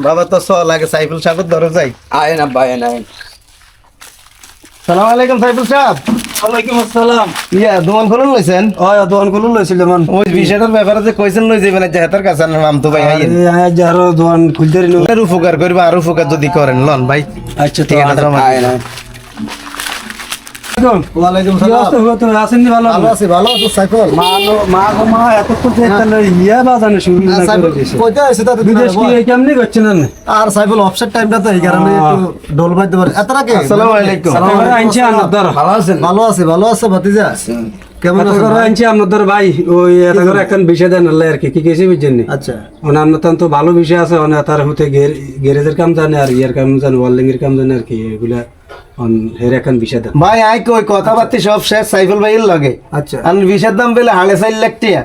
বাবা তো চল আগে সাইফুল সাহেব ধরে যাই। আয়েন আব্বা আয়েন। সালাম আলাইকুম সাইফুল সাহেব। ওয়ালাইকুম আসসালাম। দোকান খুলুন লইছেন? দোকান খুলুন লইছিল মান ওই বিষয়টার ব্যাপারে যে কইছেন লই যাবেন জাহাতার কাছে নাম তো ভাই আইন আরো দোকান খুলতে রিনো। আর উপকার করবা আর উপকার যদি করেন লন ভাই। আচ্ছা ঠিক আছে আয়েন আয়েন। ওয়ালাইকুম কি অবস্থা হলো? তুমি আছেন নি? ভালো ভালো আছি সাইফুল। মা এত করতে তাহলে ইয়া বাজানো শুরু না করে দিয়েছে। কইতে আছে তো বিদেশ কি কেমনি করছেন না? আর সাইফুল অফসেট টাইমটা তো এই কারণে একটু ঢোল বাজতে পারে। এতটা কে? আসসালামু আলাইকুম। আনছি আপনার ভালো আছেন? ভালো আছে ভাতিজা। কেমন আছেন? আনছি আপনার ভাই ওই এটা করে এখন বিষয় দেন আল্লাহ আর কি কি কেসে বুঝছেন নি? আচ্ছা মানে আপনার তো ভালো বিষয় আছে মানে তার হতে গ্যারেজের কাম জানে আর ইয়ার কাম জানে ওয়ার্ল্ডিং এর কাম জানে আর কি এগুলা হের এখন বিষয় দেন ভাই আই কই কথাবার্তা সব শেষ সাইফুল ভাইয়ের লগে। আচ্ছা আর বিষের দাম পেলে 4.5 লাখ টাকা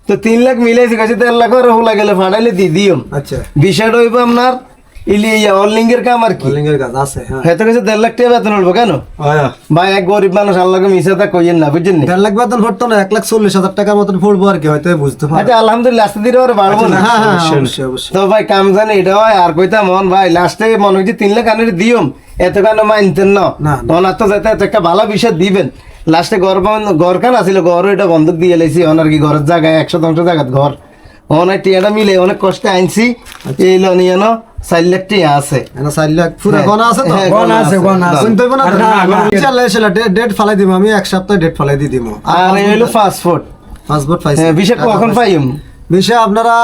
তো 3 লাখ মিলাইছি কাছে 13 লাখ আর হলা গেলে ফাটাইলে দি দিও। আচ্ছা বিষয়টা হইব আপনার ইলিয়া অনলিঙ্গের কাম আর কি ওয়ার্ল্ডিং এর কাজ আছে হ্যাঁ হয়তো কাছে 1.5 লাখ টাকা বেতন উঠবো কেন আয়া ভাই এক গরিব মানুষ আল্লাহকে মিশাতা কইেন না বুঝছেন নি? 1.5 লাখ বেতন পড়তো না 1,40,000 টাকার মতন পড়বো আর কি হয়তো বুঝতে পারো। আচ্ছা আলহামদুলিল্লাহ আস্তে ধীরে ওরা বাড়বো না। হ্যাঁ হ্যাঁ অবশ্যই, অবশ্যই অবশ্যই। তো ভাই কাম জানে এটা হয় আর কইতা মন ভাই লাস্টে মনে হচ্ছে 3 লাখ আনের দিওম এত কেন মানতেন না না। ওনার তো যাতে এত একটা ভালো বিষয় দিবেন লাস্টে ঘর খান আসিল ঘর এটা বন্ধক দিয়ে লাইছি ওনার কি ঘরের জায়গায় 100 জায়গা ঘর অনেক টিয়াটা মিলে অনেক কষ্টে আনছি এই লোন ইয়ানো 4 লাখ টিয়া আছে। এনা 4 লাখ পুরো হ্যাঁ, গনা আছে তো? হ্যাঁ, গনা আছে, গনা আছে। শুনতে হবে না তো? আর না, ইনশাআল্লাহ ইনশাআল্লাহ ডেট ফালাই দিব আমি এক সপ্তাহ ডেট ফালাই দিয়ে দিব। আর এই হলো পাসপোর্ট। পাসপোর্ট পাইছি। হ্যাঁ বিষয় কখন পাইম? বিষয় আপনারা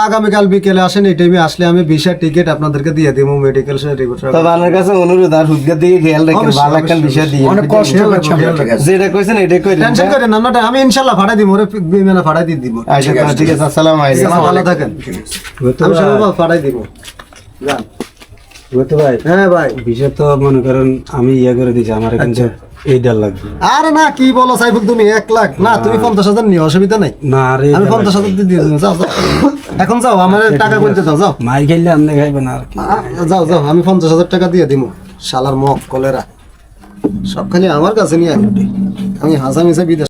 আগামীকাল বিকেলে আসেন এই টাইমে আসলে আমি ভিসা টিকিট আপনাদেরকে দিয়ে দিব মেডিকেল রিপোর্ট। তবে আপনার কাছে অনুরোধ আর হুদগার দিকে খেয়াল রাখেন অবশ্যই, ভালো একটা অবশ্যই, বিষয় দিয়ে অনেক কষ্ট হচ্ছে যেটা কইছেন এটা কই টেনশন করেন না না আমি ইনশাআল্লাহ ফাটাই দিব ওরে বিমানে ফাটাই দিয়ে দিব। আচ্ছা ঠিক আছে আসসালামু আলাইকুম। ভালো থাকেন। আমি সব ফাটাই দিব। যান। বুঝতে ভাই হ্যাঁ ভাই। বিষয় তো মনে করেন আমি ইয়া করে দিয়েছি আমার কিন্তু এই 1.5 লাগবে আরে না কি বলো সাইফুল তুমি 1 লাখ না তুমি 50,000 নিও অসুবিধা নাই। না আরে আমি 50,000 দিয়ে দিলাম যাও যাও এখন যাও আমার টাকা বলতে দাও যাও মাই খেললে আপনি খাইবেন আর কি যাও যাও আমি 50,000 টাকা দিয়ে দিব শালার মক কলেরা সব খালি আমার কাছে নিয়ে আমি হাসা মিশা বিদেশ